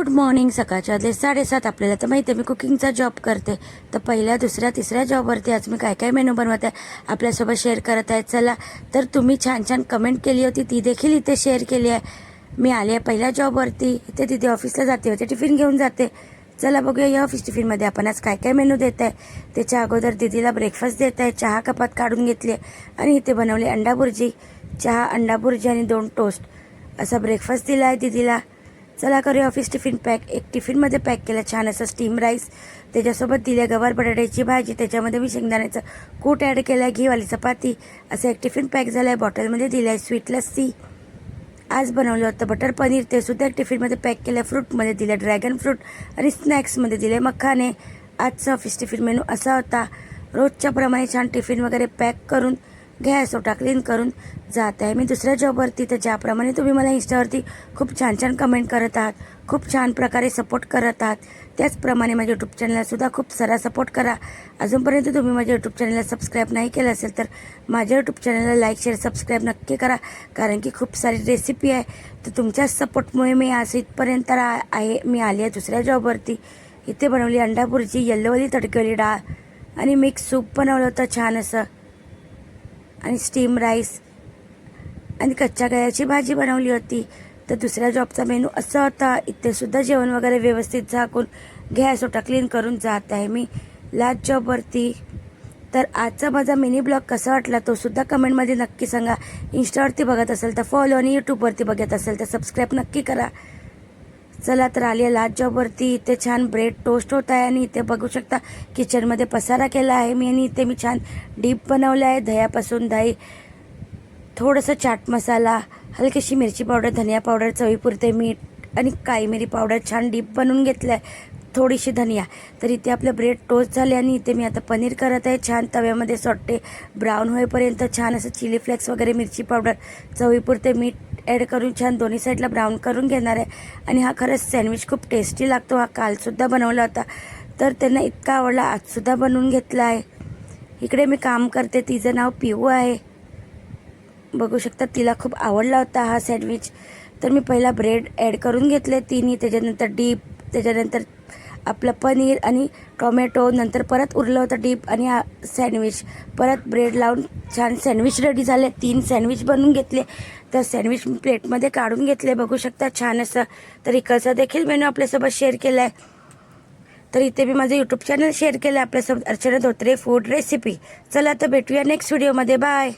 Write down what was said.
Good morning. सकाळच्या आधले 7:30. आपल्याला तर माहिती आहे मी कुकिंगचा जॉब करते, तर पहिल्या दुसऱ्या तिसऱ्या जॉबवरती आज मी काय काय मेनू बनवत आहे आपल्यासोबत शेअर करत आहे. चला तर तुम्ही छान छान कमेंट केली होती ती देखील इथे शेअर केली आहे. मी आले आहे पहिल्या जॉबवरती, इथे तिथे ऑफिसला जाते होते, टिफिन घेऊन जाते. चला बघूया या ऑफिस टिफिनमध्ये आपण आज काय काय मेनू देत आहे. त्याच्या अगोदर दीदीला ब्रेकफास्ट देत आहे. चहा कपात काढून घेतली आणि इथे बनवली अंडा भुर्जी. चहा, अंडा भुर्जी आणि 2 टोस्ट असा ब्रेकफास्ट दिला आहे दीदीला. चला करूया ऑफिस टिफिन पॅक. एक टिफिनमध्ये पॅक केलं छान असं स्टीम राईस, त्याच्यासोबत दिले गवार बटाट्याची भाजी, त्याच्यामध्ये मी शेंगदाण्याचं कूट ॲड केलं आहे, घीवाली चपाती. असं एक टिफिन पॅक झालं आहे. बॉटलमध्ये दिलं आहे स्वीट लस्सी. आज बनवलं होतं बटर पनीर, ते सुद्धा एक टिफिनमध्ये पॅक केलं. फ्रूटमध्ये दिलं ड्रॅगन फ्रूट आणि स्नॅक्समध्ये दिले मखाने. आजचा ऑफिस टिफिन मेनू असा होता. रोजच्या प्रमाणे छान टिफिन वगैरे पॅक करून गॅस ओटा क्लीन करून जात आहे मी दुसऱ्या जॉबवरती. तर ज्याप्रमाणे तुम्ही मला इंस्टावरती खूप छान छान कमेंट करत आहात, खूप छान प्रकारे सपोर्ट करत आहात, त्याचप्रमाणे माझ्या यूट्यूब चॅनललासुद्धा खूप सारा सपोर्ट करा. अजूनपर्यंत तुम्ही माझ्या यूट्यूब चॅनलला सबस्क्राईब नाही केलं असेल तर माझ्या यूट्यूब चॅनलला लाईक शेअर सबस्क्राईब नक्की करा, कारण की खूप सारी रेसिपी आहे. तर तुमच्या सपोर्टमुळे मी आज इथपर्यंत मी आली आहे दुसऱ्या जॉबवरती. इथे बनवली अंडा भुर्जी, येल्लोवाली तडकेली डाळ आणि मिक्स सूप बनवलं होतं छान असं, आणि स्टीम राईस आणि कच्च्या गव्हाची भाजी बनवली होती. तर दुसऱ्या जॉबचा मेनू असा होता. इथे सुद्धा जेवण वगैरे व्यवस्थित झाकून गॅस ओटा क्लीन करून जात आहे मी लास्ट जॉबवरती. तर आजचा माझा मिनी ब्लॉग कसा वाटला तो सुद्धा कमेंटमध्ये नक्की सांगा. इंस्टावरती बघत असेल तर फॉलो आणि यूट्यूबवरती बघत असेल तर सबस्क्राईब नक्की करा. चला तर आली आहे लास्ट जॉबवरती. इथे छान ब्रेड टोस्ट होत आहे आणि इथे बघू शकता किचनमध्ये पसारा केला आहे मी. आणि इथे मी छान डीप बनवलं आहे दह्यापासून. दही, थोडंसं चाट मसाला, हलकीशी मिरची पावडर, धनिया पावडर, चवीपुरते मीठ आणि काळी मिरी पावडर छान डीप बनवून घेतलं आहे, थोडीशी धनिया. तर इथे आपलं ब्रेड टोस्ट झाले आणि इथे मी आता पनीर करत आहे. छान तव्यामध्ये सॉटे ब्राऊन होईपर्यंत छान असं चिली फ्लेक्स वगैरे, मिरची पावडर, चवीपुरते मीठ ॲड करून छान दोन्ही साईडला ब्राऊन करून घेणार आहे. आणि हा खरंच सँडविच खूप टेस्टी लागतो. हा कालसुद्धा बनवला होता, तर त्यांना इतका आवडला आजसुद्धा बनवून घेतला आहे. इकडे मी काम करते, तिचं नाव पिऊ आहे, बघू शकता. तिला खूप आवडला होता हा सँडविच. तर मी पहिला ब्रेड ॲड करून घेतले तिन्ही, त्याच्यानंतर डीप, त्याच्यानंतर आपलं पनीर आणि टोमॅटो, नंतर परत उरलं होतं डीप आणि हा सँडविच, परत ब्रेड लावून छान सँडविच रेडी झाले. 3 सँडविच बनवून घेतले. तर सँडविच मी प्लेटमध्ये काढून घेतले, बघू शकता छान असं. तर इकडचा देखील मेनू आपल्यासोबत शेअर केला आहे. तर इथे मी माझं यूट्यूब चॅनल शेअर केलं आहे आपल्यासोबत, अर्चना धोत्रे फूड रेसिपी. चला तर भेटूया नेक्स्ट व्हिडिओमध्ये. बाय.